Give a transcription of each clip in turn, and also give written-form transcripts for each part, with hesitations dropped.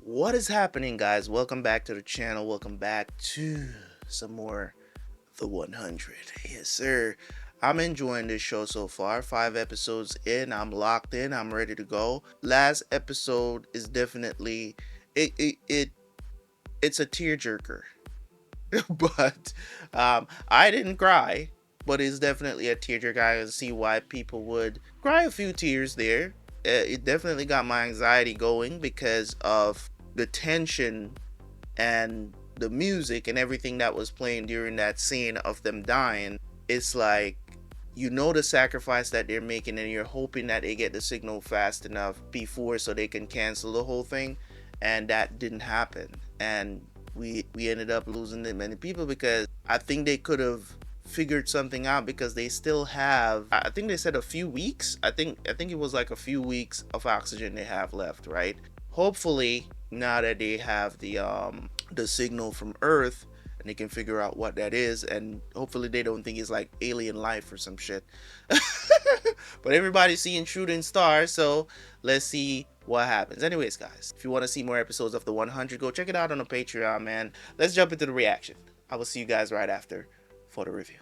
What is happening, guys? Welcome back to the channel. Welcome back to some more The 100. Yes, sir. I'm enjoying this show so far. 5 episodes in. I'm locked in. I'm ready to go. Last episode is definitely it's a tearjerker, but I didn't cry. But it's definitely a tearjerker. I can see why people would cry a few tears there. It definitely got my anxiety going because of the tension and the music and everything that was playing during that scene of them dying. It's like, you know, the sacrifice that they're making, and you're hoping that they get the signal fast enough before so they can cancel the whole thing, and that didn't happen. And we ended up losing many people because I think they could have figured something out, because they still have, I think they said a few weeks. I think it was like a few weeks of oxygen they have left, right? Hopefully, now that they have the signal from Earth and they can figure out what that is, and hopefully they don't think it's like alien life or some shit. But everybody's seeing shooting stars, so let's see what happens. Anyways, guys, if you want to see more episodes of the 100, go check it out on the Patreon, man. Let's jump into the reaction. I will see you guys right after for the review.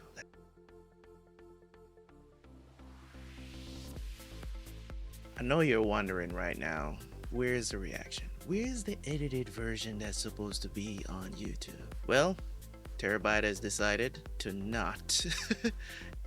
I know you're wondering right now, where's the reaction? Where's the edited version that's supposed to be on YouTube? Well, Terabyt has decided to not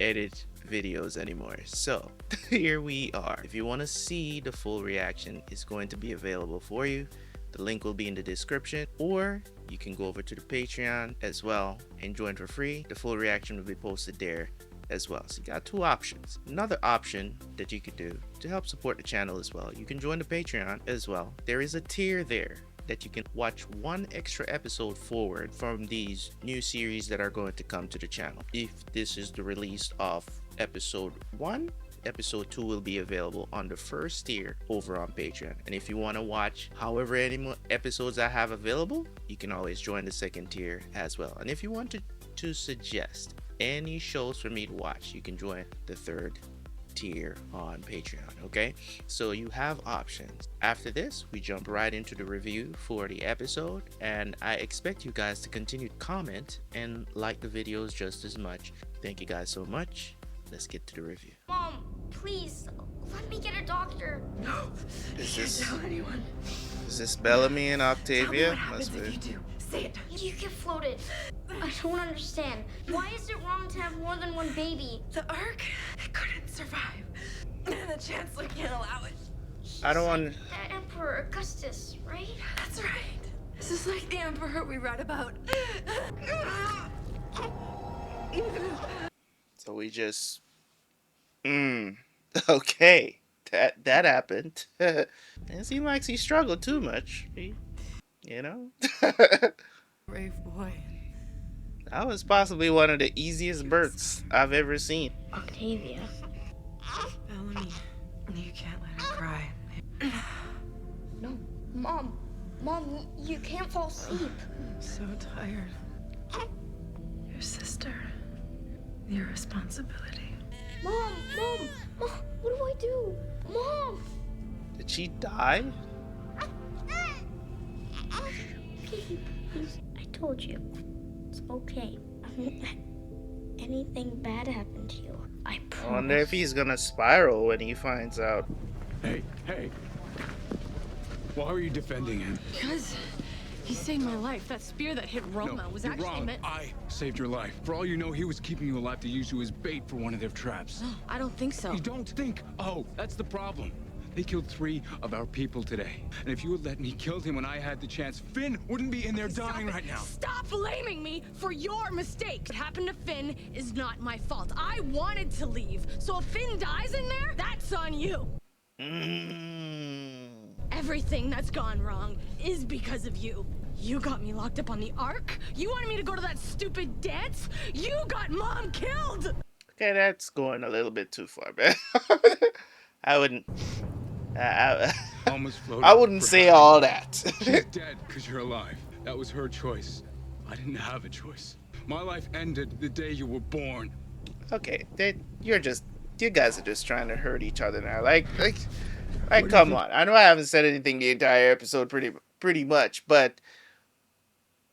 edit videos anymore. So here we are. If you want to see the full reaction, it's going to be available for you. The link will be in the description, or you can go over to the Patreon as well and join for free. The full reaction will be posted there as well. So you got two options. Another option that you could do to help support the channel as well, you can join the Patreon as well. There is a tier there that you can watch one extra episode forward from these new series that are going to come to the channel. If this is the release of episode 1, episode 2 will be available on the first tier over on Patreon. And if you want to watch however many more episodes I have available, you can always join the second tier as well. And if you want to suggest any shows for me to watch, you can join the third tier on Patreon. Okay, so you have options. After this, we jump right into the review for the episode, and I expect you guys to continue to comment and like the videos just as much. Thank you guys so much. Let's get to the review. Mom, please let me get a doctor. No, Is you can't tell anyone. this Bellamy and Tell me Octavia? what happens if you do. Say it. You get floated. I don't understand. Why is it wrong to have more than one baby? The Ark couldn't survive. And the Chancellor can't allow it. I don't want. The Emperor Augustus, right? That's right. This is like the Emperor we read about. So we just. Okay. That happened. It seems like he struggled too much. You know? Brave boy. That was possibly one of the easiest births I've ever seen. Octavia. Bellamy, you can't let her cry. No, Mom. Mom, you can't fall asleep. I'm so tired. Your sister. Your responsibility. Mom, what do I do? Mom! Did she die? Please, I told you. It's okay. I won't let anything bad happen to you. I promise. I wonder if he's gonna spiral when he finds out. Hey. Why are you defending him? Because he saved my life. That spear that hit Roma No, was you're actually wrong. meant... I saved your life. For all you know, he was keeping you alive to use you as bait for one of their traps. I don't think so. You don't think? Oh, that's the problem. They killed 3 of our people today. And if you had let me kill him when I had the chance, Finn wouldn't be in there dying right now. Stop blaming me for your mistake. What happened to Finn is not my fault. I wanted to leave. So if Finn dies in there, that's on you. Everything that's gone wrong is because of you. You got me locked up on the Ark. You wanted me to go to that stupid dance. You got Mom killed. Okay, that's going a little bit too far, man. I wouldn't. Almost floated. I wouldn't say all that. She's dead because you're alive. That was her choice. I didn't have a choice. My life ended the day you were born. Okay, you guys are just trying to hurt each other now. Like, come on. I know I haven't said anything the entire episode, pretty much. But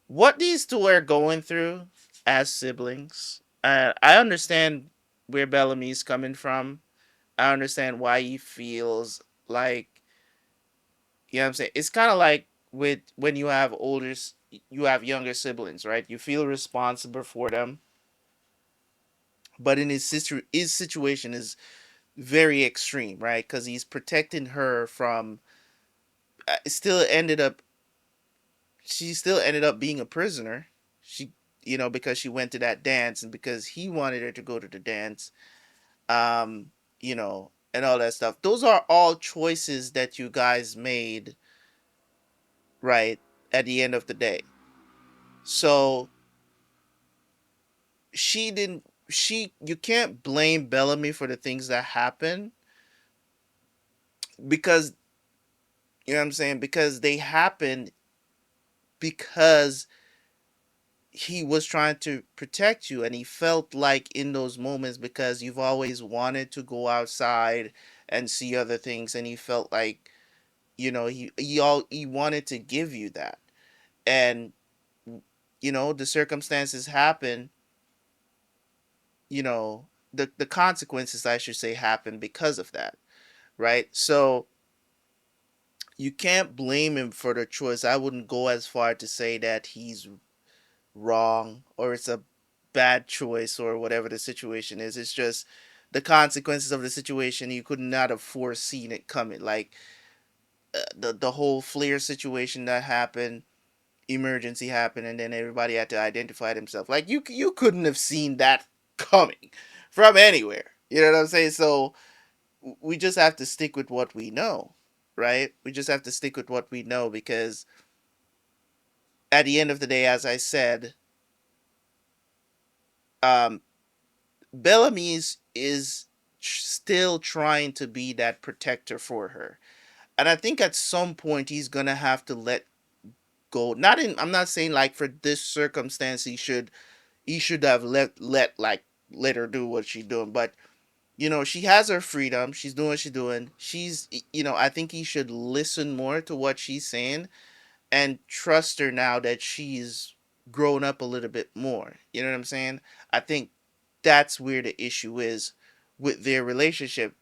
what these two are going through as siblings, I understand where Bellamy's coming from. I understand why he feels like, you know what I'm saying? It's kind of like with when you have you have younger siblings, right? You feel responsible for them, but in his situation is very extreme, right? Because he's protecting her from. Still ended up. She still ended up being a prisoner. She, because she went to that dance and because he wanted her to go to the dance. Um, and all that stuff. Those are all choices that you guys made, right? At the end of the day, so she didn't. You can't blame Bellamy for the things that happen because you know what I'm saying, because they happened because he was trying to protect you and he felt like in those moments because you've always wanted to go outside and see other things and he felt like he wanted to give you that. And the circumstances happen, the consequences, I should say, happen because of that, right? So you can't blame him for the choice. I wouldn't go as far to say that he's wrong or it's a bad choice or whatever the situation is. It's just the consequences of the situation. You could not have foreseen it coming. Like the whole Flair situation that happened, emergency happened, and then everybody had to identify themselves. Like you couldn't have seen that coming from anywhere. You know what I'm saying? So we just have to stick with what we know, right? We just have to stick with what we know because at the end of the day, as I said, um, Bellamy is still trying to be that protector for her. And I think at some point he's gonna have to let go. I'm not saying like for this circumstance he should have let her do what she's doing, but she has her freedom. She's doing what she's doing. I think he should listen more to what she's saying and trust her now that she's grown up a little bit more. You know what I'm saying? I think that's where the issue is with their relationship.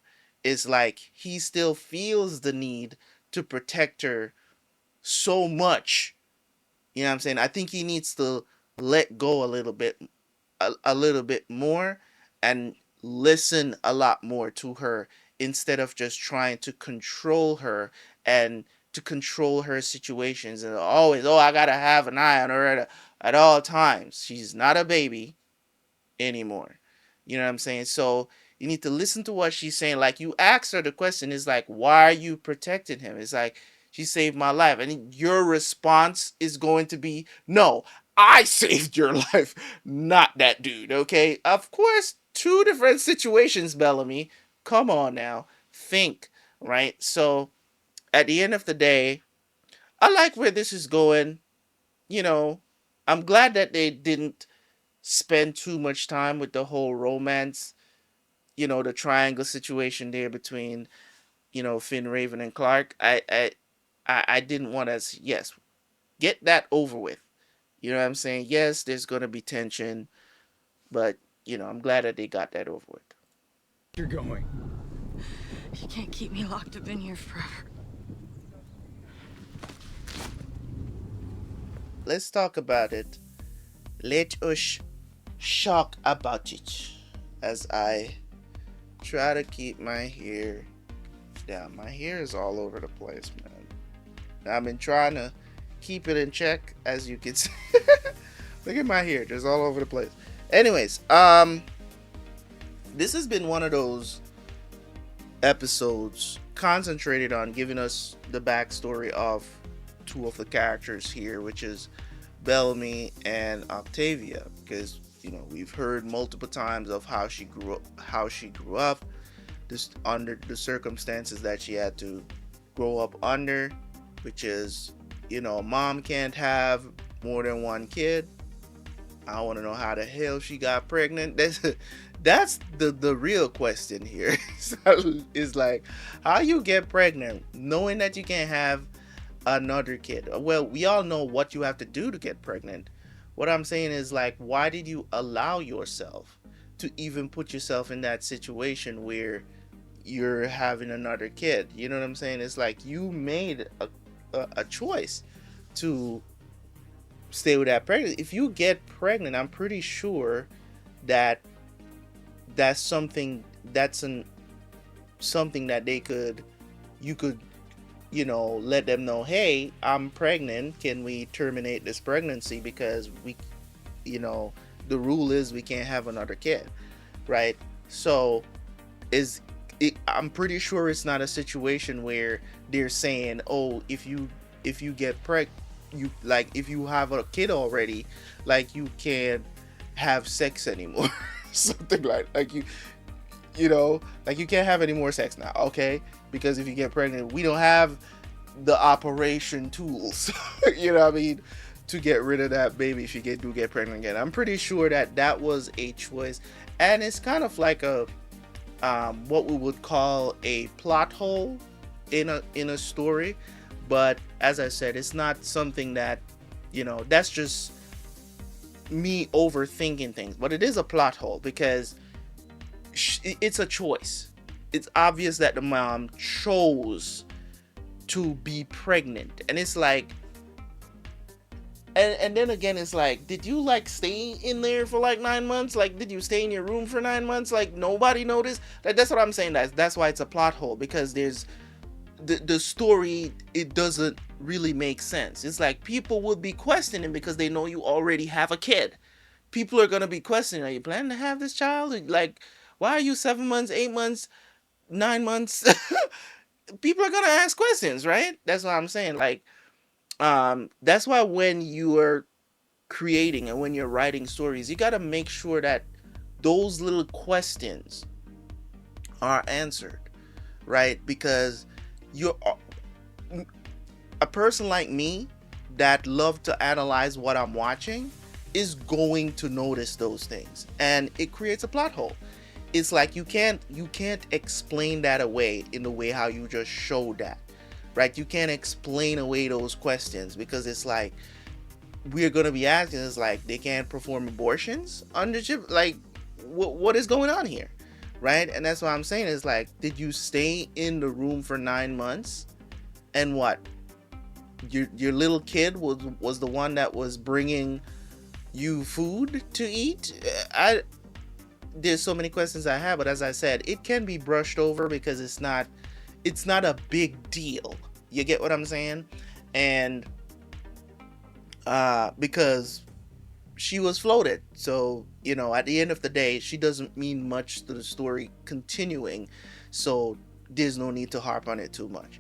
Is like he still feels the need to protect her so much. You know what I'm saying? I think he needs to let go a little bit more and listen a lot more to her instead of just trying to control her and to control her situations and always, I gotta have an eye on her at all times. She's not a baby anymore. You know what I'm saying? So you need to listen to what she's saying. Like you ask her the question is like, why are you protecting him? It's like, she saved my life. And your response is going to be, no, I saved your life, not that dude. Okay. Of course, two different situations, Bellamy. Come on now. Think, right? So at the end of the day, I like where this is going. You know, I'm glad that they didn't spend too much time with the whole romance, the triangle situation there between, Finn, Raven, and Clarke. I didn't want to, yes, get that over with. You know what I'm saying? Yes, there's going to be tension, but, I'm glad that they got that over with. You're going. You can't keep me locked up in here forever. Let's talk about it. Let us shock about it as I try to keep my hair down. My hair is all over the place, man. I've been trying to keep it in check, as you can see. Look at my hair, just all over the place. Anyways, this has been one of those episodes concentrated on giving us the backstory of two of the characters here, which is Bellamy and Octavia, because we've heard multiple times of how she grew up, just under the circumstances that she had to grow up under, which is mom can't have more than one kid. I want to know how the hell she got pregnant. That's the real question here. Is like, how you get pregnant knowing that you can't have another kid. Well, we all know what you have to do to get pregnant. What I'm saying is, like, why did you allow yourself to even put yourself in that situation where you're having another kid? You know what I'm saying? It's like you made a choice to stay with that pregnant. If you get pregnant, I'm pretty sure that that's something that they could you could let them know, hey, I'm pregnant, can we terminate this pregnancy because we you know the rule is we can't have another kid, right? So is I'm pretty sure it's not a situation where they're saying, oh, if you get you, like, if you have a kid already, like, you can't have sex anymore. Something like like, you can't have any more sex now, okay? Because if you get pregnant, we don't have the operation tools, what I mean, to get rid of that baby if you do get pregnant again. I'm pretty sure that that was a choice, and it's kind of like a what we would call a plot hole in a story. But as I said, it's not something that that's just me overthinking things. But it is a plot hole because it's a choice. It's obvious that the mom chose to be pregnant, and it's like, and then again, it's like, did you like stay in there for like 9 months? Like, did you stay in your room for 9 months? Like, nobody noticed? That's what I'm saying. That's why it's a plot hole, because there's the story, it doesn't really make sense. It's like people would be questioning because they know you already have a kid. People are gonna be questioning, are you planning to have this child? Like, why are you 7 months, 8 months, 9 months? People are gonna ask questions, right? That's what I'm saying. Like, that's why when you are creating and when you're writing stories, you got to make sure that those little questions are answered, right? Because you're a person like me that love to analyze what I'm watching is going to notice those things, and it creates a plot hole. It's like you can't explain that away in the way how you just showed that, right? You can't explain away those questions, because it's like we're gonna be asking, is like, they can't perform abortions on the ship? Like, what is going on here, right? And that's what I'm saying, is like, did you stay in the room for 9 months, and what, your little kid was the one that was bringing you food to eat? There's so many questions I have, but as I said, it can be brushed over because it's not a big deal. You get what I'm saying? And because she was floated, so at the end of the day, she doesn't mean much to the story continuing, so there's no need to harp on it too much.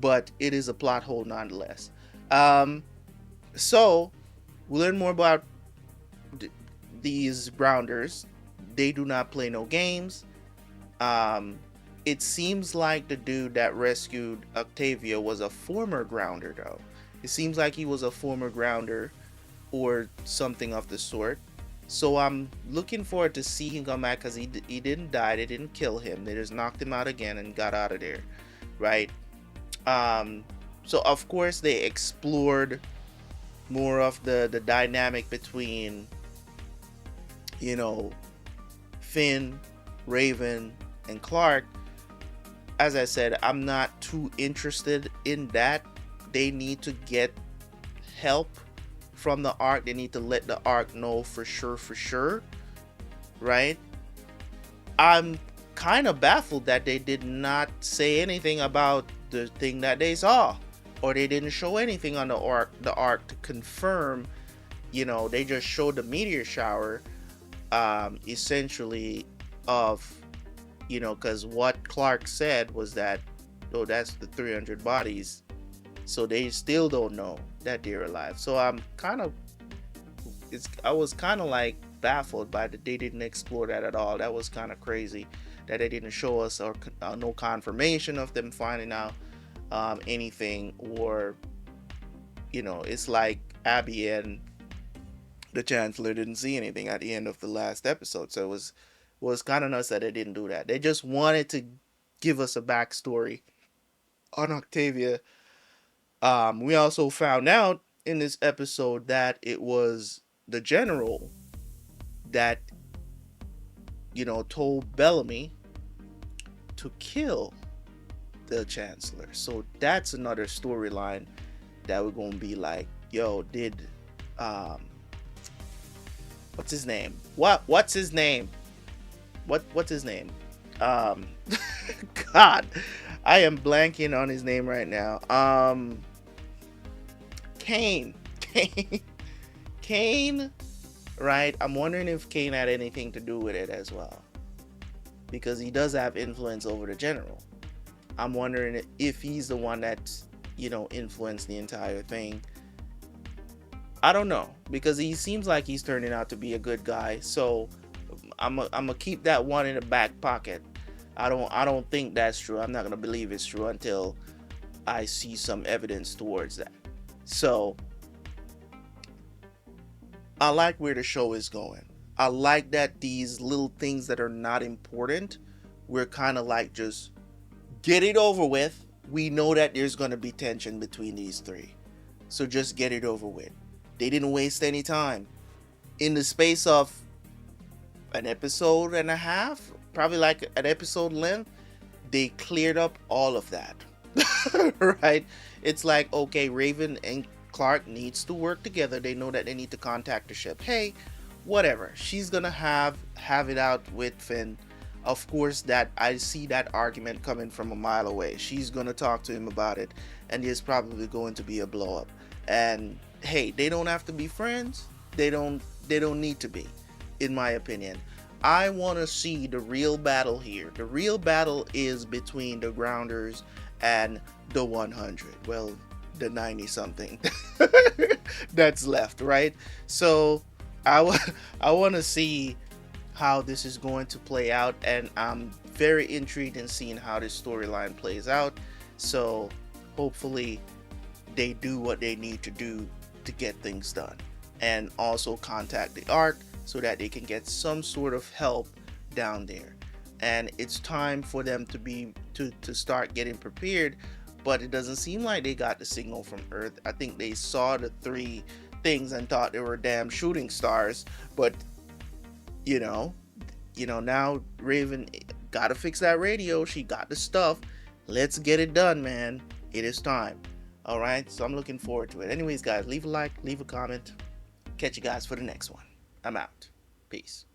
But it is a plot hole nonetheless. So we learn more about these grounders. They do not play no games. It seems like the dude that rescued Octavia was a former grounder, though. It seems like he was a former grounder or something of the sort. So I'm looking forward to see him come back, because he didn't die. They didn't kill him. They just knocked him out again and got out of there, right? So of course they explored more of the dynamic between, Finn, Raven, and Clarke. As I said, I'm not too interested in that. They need to get help from the Ark. They need to let the Ark know for sure, right? I'm kind of baffled that they did not say anything about the thing that they saw, or they didn't show anything on the Ark to confirm. They just showed the meteor shower, essentially, of because what Clarke said was that, oh, that's the 300 bodies, so they still don't know that they're alive. So I was kind of like baffled by that they didn't explore that at all. That was kind of crazy that they didn't show us, or no confirmation of them finding out anything, or it's like Abby and the Chancellor didn't see anything at the end of the last episode. So it was kind of nuts that they didn't do that. They just wanted to give us a backstory on Octavia We also found out in this episode that it was the general that, told Bellamy to kill the chancellor. So that's another storyline that we're gonna be like, yo, did what's his name? What's his name? What's his name? Um God, I am blanking on his name right now. Kane. Kane, right? I'm wondering if Kane had anything to do with it as well. Because he does have influence over the general. I'm wondering if he's the one that, influenced the entire thing. I don't know, because he seems like he's turning out to be a good guy. So I'm gonna keep that one in the back pocket. I don't think that's true. I'm not gonna believe it's true until I see some evidence towards that. So I like where the show is going. I like that these little things that are not important, we're kind of like just get it over with. We know that there's going to be tension between these three. So just get it over with. They didn't waste any time. In the space of an episode and a half, probably like an episode length, they cleared up all of that. Right? It's like, okay, Raven and Clarke needs to work together. They know that they need to contact the ship. Hey, whatever. She's gonna have it out with Finn. Of course, that I see that argument coming from a mile away. She's gonna talk to him about it, and there's probably going to be a blow up. And hey, they don't have to be friends. They don't need to be, in my opinion. I want to see the real battle here. The real battle is between the Grounders and the 100. Well, the 90 something that's left, right? So I want to see how this is going to play out, and I'm very intrigued in seeing how this storyline plays out. So hopefully they do what they need to do to get things done, and also contact the Ark so that they can get some sort of help down there. And it's time for them to start getting prepared, but it doesn't seem like they got the signal from Earth. I think they saw the three things and thought they were damn shooting stars, but now Raven gotta fix that radio. She got the stuff. Let's get it done, man. It is time. All right, so I'm looking forward to it. Anyways, guys, leave a like, leave a comment. Catch you guys for the next one. I'm out. Peace.